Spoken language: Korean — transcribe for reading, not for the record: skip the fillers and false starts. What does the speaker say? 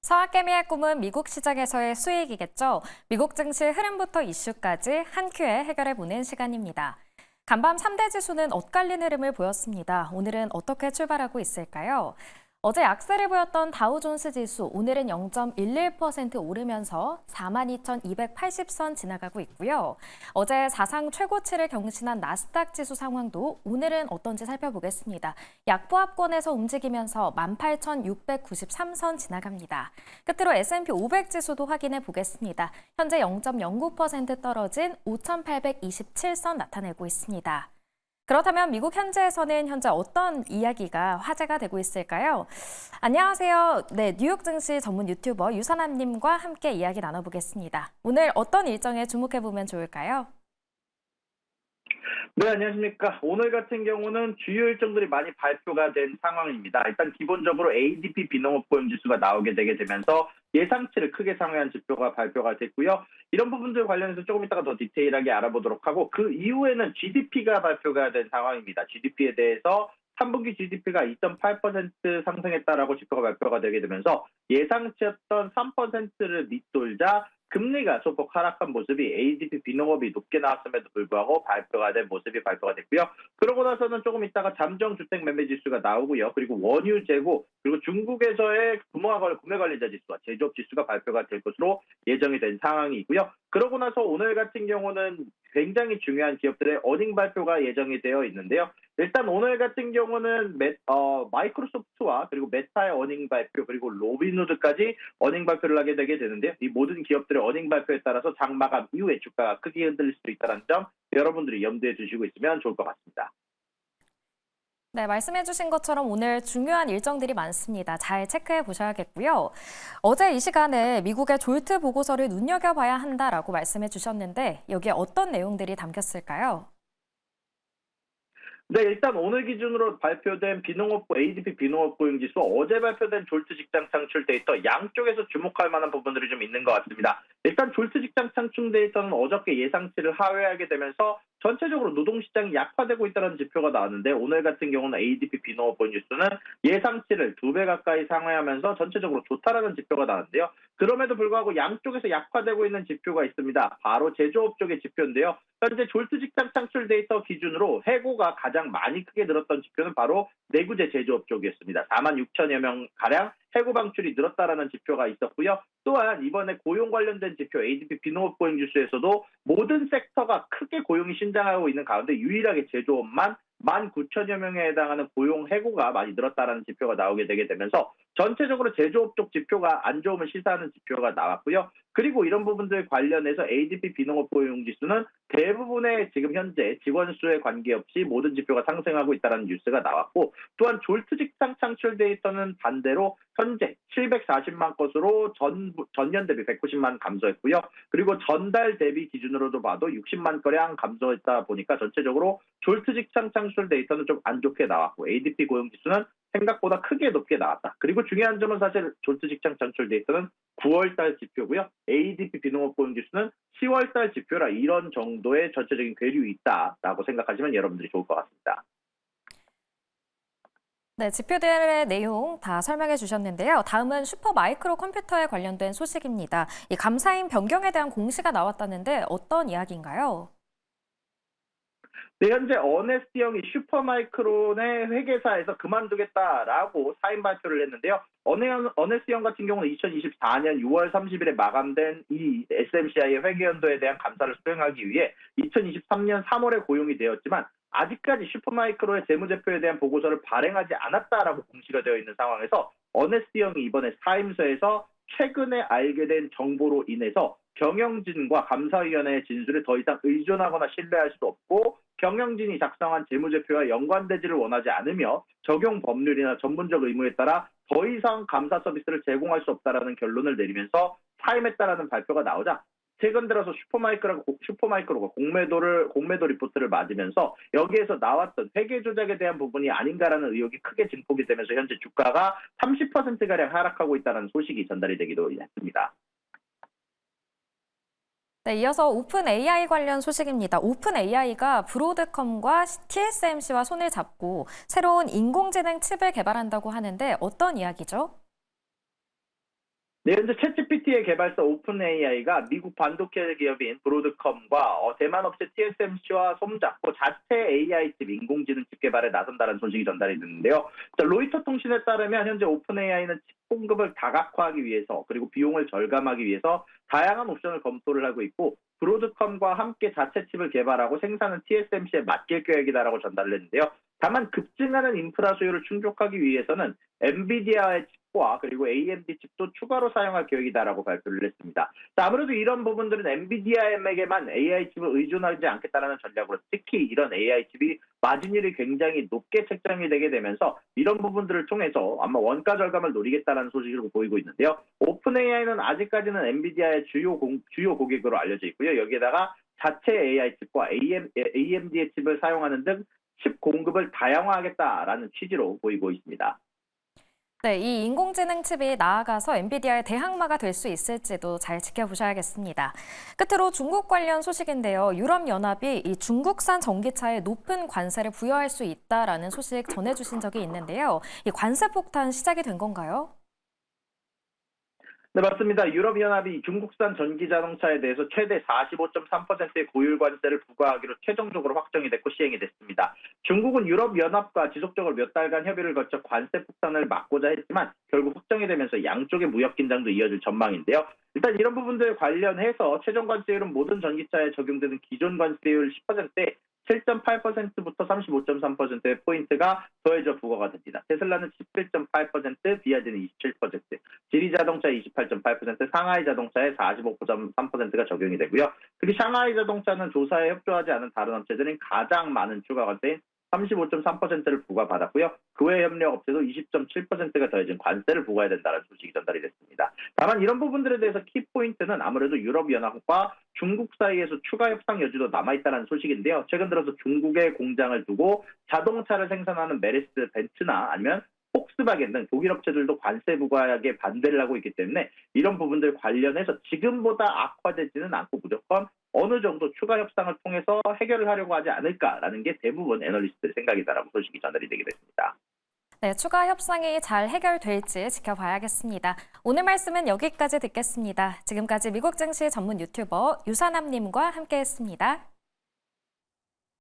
서학개미의 꿈은 미국 시장에서의 수익이겠죠. 미국 증시 흐름부터 이슈까지 한 큐에 해결해보는 시간입니다. 간밤 3대 지수는 엇갈린 흐름을 보였습니다. 오늘은 어떻게 출발하고 있을까요? 어제 약세를 보였던 다우존스 지수, 오늘은 0.11% 오르면서 42,280선 지나가고 있고요. 어제 사상 최고치를 경신한 나스닥 지수 상황도 오늘은 어떤지 살펴보겠습니다. 약보합권에서 움직이면서 18,693선 지나갑니다. 끝으로 S&P 500 지수도 확인해 보겠습니다. 현재 0.09% 떨어진 5,827선 나타내고 있습니다. 그렇다면 미국 현지에서는 현재 어떤 이야기가 화제가 되고 있을까요? 안녕하세요. 네, 뉴욕 증시 전문 유튜버 유선남님과 함께 이야기 나눠보겠습니다. 오늘 어떤 일정에 주목해보면 좋을까요? 네, 안녕하십니까. 오늘 같은 경우는 주요 일정들이 많이 발표가 된 상황입니다. 일단 기본적으로 ADP 비농업 고용지수가 나오게 되게 되면서 예상치를 크게 상회한 지표가 발표가 됐고요. 이런 부분들 관련해서 조금 이따가 더 디테일하게 알아보도록 하고, 그 이후에는 GDP가 발표가 된 상황입니다. GDP에 대해서 3분기 GDP가 2.8% 상승했다라고 지표가 발표가 되게 되면서 예상치였던 3%를 밑돌자 금리가 소폭 하락한 모습이 ADP 비농업이 높게 나왔음에도 불구하고 발표가 된 모습이 발표가 됐고요. 그러고 나서는 조금 있다가 잠정 주택 매매 지수가 나오고요. 그리고 원유 재고, 그리고 중국에서의 구매 관리자 지수와 제조업 지수가 발표가 될 것으로 예정이 된 상황이고요. 그러고 나서 오늘 같은 경우는 굉장히 중요한 기업들의 어닝 발표가 예정이 되어 있는데요. 일단 오늘 같은 경우는 마이크로소프트와 그리고 메타의 어닝 발표, 그리고 로빈후드까지 어닝 발표를 하게 되게 되는데요. 이 모든 기업들의 어닝 발표에 따라서 장 마감 이후에 주가가 크게 흔들릴 수도 있다는 점 여러분들이 염두에 두시고 있으면 좋을 것 같습니다. 네, 말씀해주신 것처럼 오늘 중요한 일정들이 많습니다. 잘 체크해 보셔야겠고요. 어제 이 시간에 미국의 졸트 보고서를 눈여겨봐야 한다라고 말씀해 주셨는데 여기에 어떤 내용들이 담겼을까요? 네, 일단 오늘 기준으로 발표된 ADP 비농업 고용지수, 어제 발표된 졸트 직장 창출 데이터, 양쪽에서 주목할 만한 부분들이 좀 있는 것 같습니다. 일단 졸트 직장 창출 데이터는 어저께 예상치를 하회하게 되면서 전체적으로 노동시장이 약화되고 있다는 지표가 나왔는데, 오늘 같은 경우는 ADP 비농업 고용지수는 예상치를 2배 가까이 상회하면서 전체적으로 좋다라는 지표가 나왔는데요. 그럼에도 불구하고 양쪽에서 약화되고 있는 지표가 있습니다. 바로 제조업 쪽의 지표인데요. 현재 졸트 직장 창출 데이터 기준으로 해고가 가장 많이 크게 늘었던 지표는 바로 내구재 제조업 쪽이었습니다. 4만 6천여 명 가량 해고 방출이 늘었다라는 지표가 있었고요. 또한 이번에 고용 관련된 지표 ADP 비농업 고용 지수에서도 모든 섹터가 크게 고용이 신장하고 있는 가운데 유일하게 제조업만 19,000여 명에 해당하는 고용 해고가 많이 늘었다라는 지표가 나오게 되게 되면서 전체적으로 제조업 쪽 지표가 안 좋음을 시사하는 지표가 나왔고요. 그리고 이런 부분들 관련해서 ADP 비농업 고용 지수는 대부분의 지금 현재 직원 수에 관계없이 모든 지표가 상승하고 있다는 뉴스가 나왔고, 또한 졸트 직장 창출 데이터는 반대로 현재 740만 건으로 전년 대비 190만 감소했고요. 그리고 전달 대비 기준으로도 봐도 60만 건량 감소했다 보니까 전체적으로 졸트 직장 창출 데이터는 좀 안 좋게 나왔고, ADP 고용 지수는 생각보다 크게 높게 나왔다. 그리고 중요한 점은 사실 졸트 직장 창출 데이터는 9월달 지표고요. ADP 비농업 고용 지수는 10월달 지표라 이런 정도의 전체적인 괴리가 있다라고 생각하시면 여러분들이 좋을 것 같습니다. 네, 지표들의 내용 다 설명해 주셨는데요. 다음은 슈퍼마이크로 컴퓨터에 관련된 소식입니다. 이 감사인 변경에 대한 공시가 나왔다는데 어떤 이야기인가요? 네, 현재 어네스트 형이 슈퍼마이크론의 회계사에서 그만두겠다라고 사인 발표를 했는데요. 어네스트 형 같은 경우는 2024년 6월 30일에 마감된 이 SMCI의 회계연도에 대한 감사를 수행하기 위해 2023년 3월에 고용이 되었지만 아직까지 슈퍼마이크론의 재무제표에 대한 보고서를 발행하지 않았다라고 공시가 되어 있는 상황에서 어네스트 형이 이번에 사임서에서 최근에 알게 된 정보로 인해서 경영진과 감사위원회의 진술에 더 이상 의존하거나 신뢰할 수 없고, 경영진이 작성한 재무제표와 연관되지를 원하지 않으며 적용 법률이나 전문적 의무에 따라 더 이상 감사 서비스를 제공할 수 없다라는 결론을 내리면서 사임했다라는 발표가 나오자 최근 들어서 슈퍼마이크로가 공매도 리포트를 맞으면서 여기에서 나왔던 회계 조작에 대한 부분이 아닌가라는 의혹이 크게 증폭이 되면서 현재 주가가 30%가량 하락하고 있다는 소식이 전달이 되기도 했습니다. 네, 이어서 오픈 AI 관련 소식입니다. 오픈 AI가 브로드컴과 TSMC와 손을 잡고 새로운 인공지능 칩을 개발한다고 하는데 어떤 이야기죠? 네, 현재 챗GPT의 개발사 오픈AI가 미국 반도체 기업인 브로드컴과 대만 업체 TSMC와 손잡고 자체 AI칩 인공지능 칩 개발에 나선다는 소식이 전달이 됐는데요. 자, 로이터 통신에 따르면 현재 오픈AI는 칩 공급을 다각화하기 위해서 그리고 비용을 절감하기 위해서 다양한 옵션을 검토를 하고 있고 브로드컴과 함께 자체 칩을 개발하고 생산은 TSMC에 맡길 계획이다라고 전달을 했는데요. 다만 급증하는 인프라 수요를 충족하기 위해서는 엔비디아의 칩과 그리고 AMD 칩도 추가로 사용할 계획이다라고 발표를 했습니다. 자, 아무래도 이런 부분들은 엔비디아에게만 AI 칩을 의존하지 않겠다는 전략으로 특히 이런 AI 칩이 마진율이 굉장히 높게 책정이 되게 되면서 이런 부분들을 통해서 아마 원가 절감을 노리겠다는 소식으로 보이고 있는데요. 오픈 AI는 아직까지는 엔비디아의 주요 고객으로 알려져 있고요. 여기에다가 자체 AI 칩과 AMD의 칩을 사용하는 등 칩 공급을 다양화하겠다라는 취지로 보이고 있습니다. 네, 이 인공지능 칩이 나아가서 엔비디아의 대항마가 될 수 있을지도 잘 지켜보셔야겠습니다. 끝으로 중국 관련 소식인데요. 유럽연합이 이 중국산 전기차에 높은 관세를 부여할 수 있다라는 소식 전해주신 적이 있는데요. 이 관세 폭탄 시작이 된 건가요? 네, 맞습니다. 유럽연합이 중국산 전기자동차에 대해서 최대 45.3%의 고율 관세를 부과하기로 최종적으로 확정이 됐고 시행이 됐습니다. 중국은 유럽연합과 지속적으로 몇 달간 협의를 거쳐 관세 폭탄을 막고자 했지만 결국 확정이 되면서 양쪽의 무역 긴장도 이어질 전망인데요. 일단 이런 부분들 관련해서 최종 관세율은 모든 전기차에 적용되는 기존 관세율 10%에 7.8%부터 35.3%의 포인트가 더해져 부과가 됩니다. 테슬라는 17.8%, 비아즈는 27%, 지리 자동차 28.8%, 상하이 자동차에 45.3%가 적용이 되고요. 특히 상하이 자동차는 조사에 협조하지 않은 다른 업체들은 가장 많은 추가 관세인 35.3%를 부과받았고요. 그 외 협력 업체도 20.7%가 더해진 관세를 부과해야 된다는 소식이 전달이 됐습니다. 다만 이런 부분들에 대해서 키포인트는 아무래도 유럽연합과 중국 사이에서 추가 협상 여지도 남아있다는 소식인데요. 최근 들어서 중국에 공장을 두고 자동차를 생산하는 메르스 벤츠나 아니면 폭스바겐 등 독일 업체들도 관세 부과에 반대를 하고 있기 때문에 이런 부분들 관련해서 지금보다 악화되지는 않고 무조건 어느 정도 추가 협상을 통해서 해결을 하려고 하지 않을까라는 게 대부분 애널리스트의 생각이다라고 소식이 전달이 되게 됐습니다. 네, 추가 협상이 잘 해결될지 지켜봐야겠습니다. 오늘 말씀은 여기까지 듣겠습니다. 지금까지 미국 증시 전문 유튜버 유산남님과 함께했습니다.